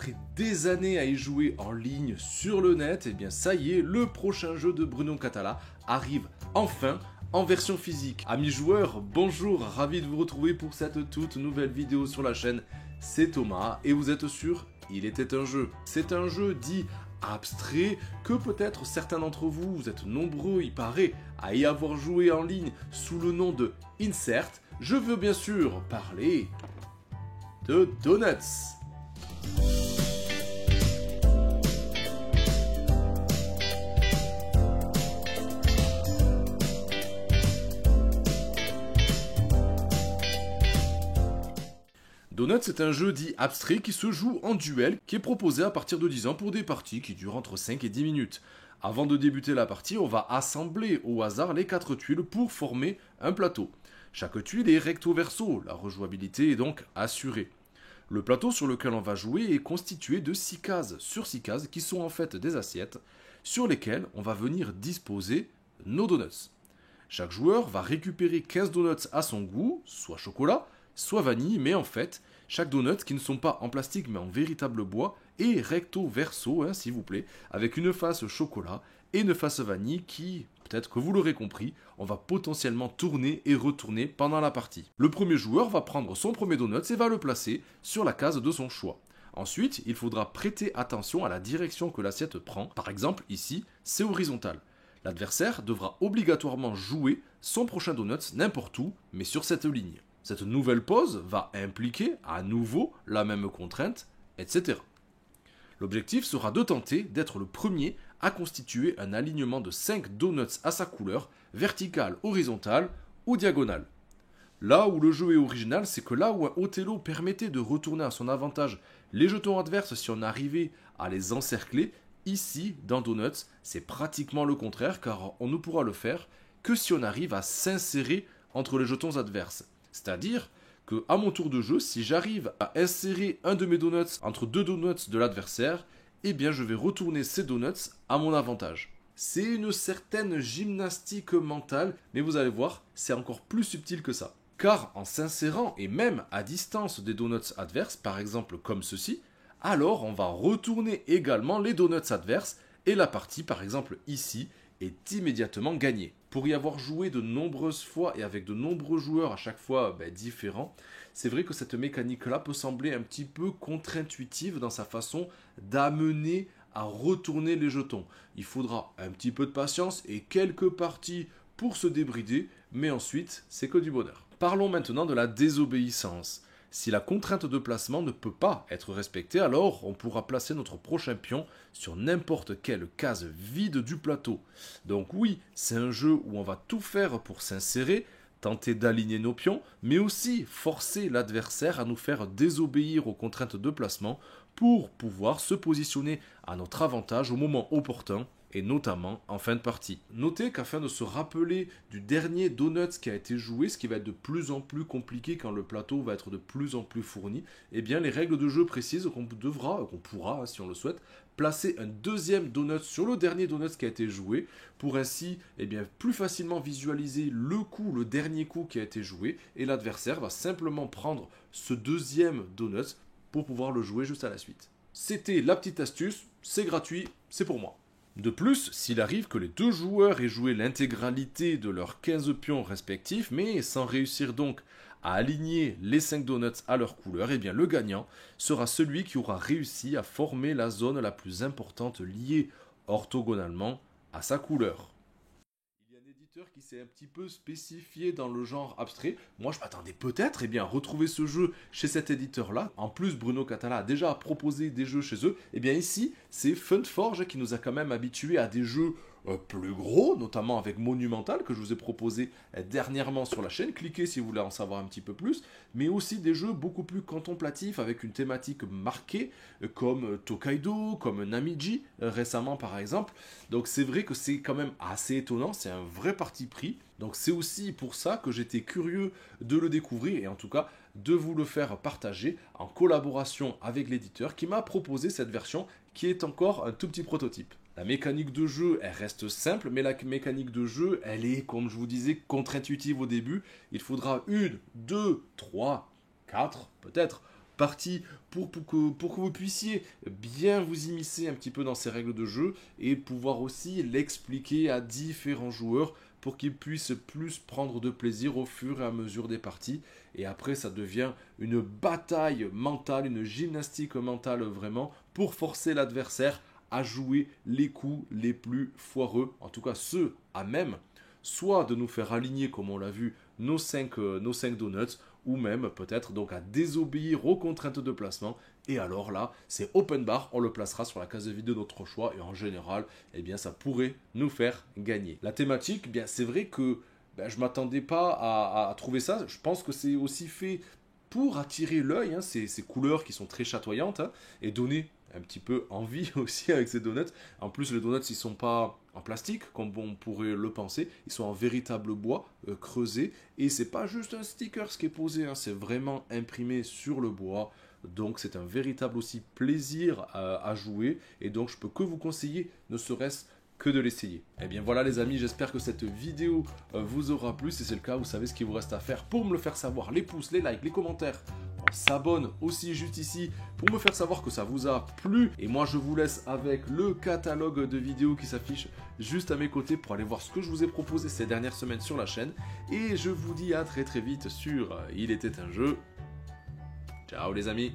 après des années à y jouer en ligne sur le net, et bien ça y est, le prochain jeu de Bruno Cathala arrive enfin en version physique. Amis joueurs, bonjour, ravi de vous retrouver pour cette toute nouvelle vidéo sur la chaîne. C'est Thomas et vous êtes sûr, il était un jeu. C'est un jeu dit abstrait que peut-être certains d'entre vous, vous êtes nombreux, il paraît, à y avoir joué en ligne sous le nom de Insert. Je veux bien sûr parler de Donuts. Donuts est un jeu dit abstrait qui se joue en duel, qui est proposé à partir de 10 ans pour des parties qui durent entre 5 et 10 minutes. Avant de débuter la partie, on va assembler au hasard les 4 tuiles pour former un plateau. Chaque tuile est recto verso, la rejouabilité est donc assurée. Le plateau sur lequel on va jouer est constitué de 6 cases sur 6 cases qui sont en fait des assiettes sur lesquelles on va venir disposer nos donuts. Chaque joueur va récupérer 15 donuts à son goût, soit chocolat, soit vanille, mais en fait, chaque donut qui ne sont pas en plastique mais en véritable bois est recto verso, s'il vous plaît, avec une face chocolat et une face vanille qui, peut-être que vous l'aurez compris, on va potentiellement tourner et retourner pendant la partie. Le premier joueur va prendre son premier donut et va le placer sur la case de son choix. Ensuite, il faudra prêter attention à la direction que l'assiette prend. Par exemple, ici, c'est horizontal. L'adversaire devra obligatoirement jouer son prochain donut n'importe où, mais sur cette ligne. Cette nouvelle pose va impliquer à nouveau la même contrainte, etc. L'objectif sera de tenter d'être le premier à constituer un alignement de 5 donuts à sa couleur, verticale, horizontale ou diagonale. Là où le jeu est original, c'est que là où un Othello permettait de retourner à son avantage les jetons adverses si on arrivait à les encercler, ici, dans Donuts, c'est pratiquement le contraire car on ne pourra le faire que si on arrive à s'insérer entre les jetons adverses. C'est-à-dire que, à mon tour de jeu, si j'arrive à insérer un de mes donuts entre deux donuts de l'adversaire, eh bien je vais retourner ces donuts à mon avantage. C'est une certaine gymnastique mentale, mais vous allez voir, c'est encore plus subtil que ça. Car en s'insérant, et même à distance des donuts adverses, par exemple comme ceci, alors on va retourner également les donuts adverses, et la partie, par exemple ici, est immédiatement gagnée. Pour y avoir joué de nombreuses fois et avec de nombreux joueurs à chaque fois différents, c'est vrai que cette mécanique-là peut sembler un petit peu contre-intuitive dans sa façon d'amener à retourner les jetons. Il faudra un petit peu de patience et quelques parties pour se débrider, mais ensuite, c'est que du bonheur. Parlons maintenant de la désobéissance. Si la contrainte de placement ne peut pas être respectée, alors on pourra placer notre prochain pion sur n'importe quelle case vide du plateau. Donc oui, c'est un jeu où on va tout faire pour s'insérer, tenter d'aligner nos pions, mais aussi forcer l'adversaire à nous faire désobéir aux contraintes de placement pour pouvoir se positionner à notre avantage au moment opportun, et notamment en fin de partie. Notez qu'afin de se rappeler du dernier Donuts qui a été joué, ce qui va être de plus en plus compliqué quand le plateau va être de plus en plus fourni, eh bien les règles de jeu précisent qu'on pourra, si on le souhaite, placer un deuxième Donut sur le dernier Donut qui a été joué, pour ainsi plus facilement visualiser le dernier coup qui a été joué, et l'adversaire va simplement prendre ce deuxième Donut pour pouvoir le jouer juste à la suite. C'était la petite astuce, c'est gratuit, c'est pour moi. De plus, s'il arrive que les deux joueurs aient joué l'intégralité de leurs 15 pions respectifs, mais sans réussir donc à aligner les 5 donuts à leur couleur, eh bien le gagnant sera celui qui aura réussi à former la zone la plus importante liée orthogonalement à sa couleur. Il y a un éditeur qui s'est un petit peu spécifié dans le genre abstrait. Moi, je m'attendais peut-être à retrouver ce jeu chez cet éditeur-là. En plus, Bruno Cathala a déjà proposé des jeux chez eux. Et bien ici, c'est Funforge qui nous a quand même habitués à des jeux plus gros, notamment avec Monumental, que je vous ai proposé dernièrement sur la chaîne. Cliquez si vous voulez en savoir un petit peu plus. Mais aussi des jeux beaucoup plus contemplatifs, avec une thématique marquée, comme Tokaido, comme Namiji, récemment par exemple. Donc c'est vrai que c'est quand même assez étonnant, c'est un vrai parti pris. Donc c'est aussi pour ça que j'étais curieux de le découvrir, et en tout cas de vous le faire partager en collaboration avec l'éditeur qui m'a proposé cette version qui est encore un tout petit prototype. La mécanique de jeu, elle reste simple, mais la mécanique de jeu, elle est, comme je vous disais, contre-intuitive au début. Il faudra 1, 2, 3, 4, peut-être partie pour que vous puissiez bien vous immiscer un petit peu dans ces règles de jeu et pouvoir aussi l'expliquer à différents joueurs pour qu'ils puissent plus prendre de plaisir au fur et à mesure des parties. Et après, ça devient une bataille mentale, une gymnastique mentale vraiment, pour forcer l'adversaire à jouer les coups les plus foireux, en tout cas ceux à même, soit de nous faire aligner, comme on l'a vu, nos 5 donuts, ou même peut-être donc à désobéir aux contraintes de placement. Et alors là, c'est open bar, on le placera sur la case de vide de notre choix, et en général, eh bien, ça pourrait nous faire gagner. La thématique, eh bien, c'est vrai que je ne m'attendais pas à trouver ça. Je pense que c'est aussi fait pour attirer l'œil, hein, ces couleurs qui sont très chatoyantes, hein, et donner un petit peu envie aussi avec ces donuts. En plus, les donuts, ils sont pas en plastique, comme on pourrait le penser. Ils sont en véritable bois creusé. Et c'est pas juste un sticker ce qui est posé, hein, c'est vraiment imprimé sur le bois. Donc c'est un véritable aussi plaisir à jouer. Et donc je peux que vous conseiller, ne serait-ce que de l'essayer. Et bien voilà les amis, j'espère que cette vidéo vous aura plu. Si c'est le cas, vous savez ce qu'il vous reste à faire pour me le faire savoir. Les pouces, les likes, les commentaires. On s'abonne aussi juste ici pour me faire savoir que ça vous a plu. Et moi je vous laisse avec le catalogue de vidéos qui s'affiche juste à mes côtés pour aller voir ce que je vous ai proposé ces dernières semaines sur la chaîne. Et je vous dis à très vite sur Il était un jeu. Ciao les amis.